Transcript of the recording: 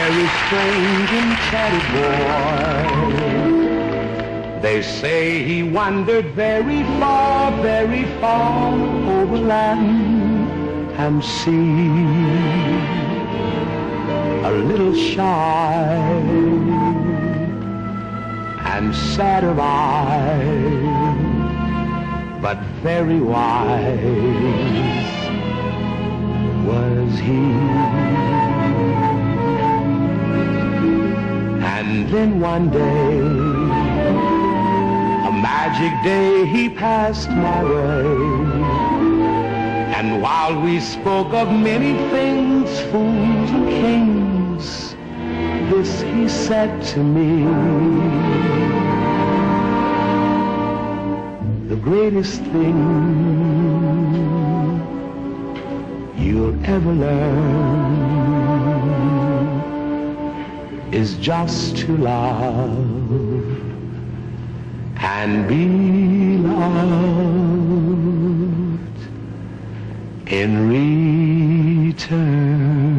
very strange and chatty boy. They say he wandered very far over land and sea. A little shy and sad of eye, but very wise was he. And then one day, a magic day, he passed my way. And while we spoke of many things, fools and kings, this he said to me: the greatest thing you'll ever learn is just to love and be loved in return.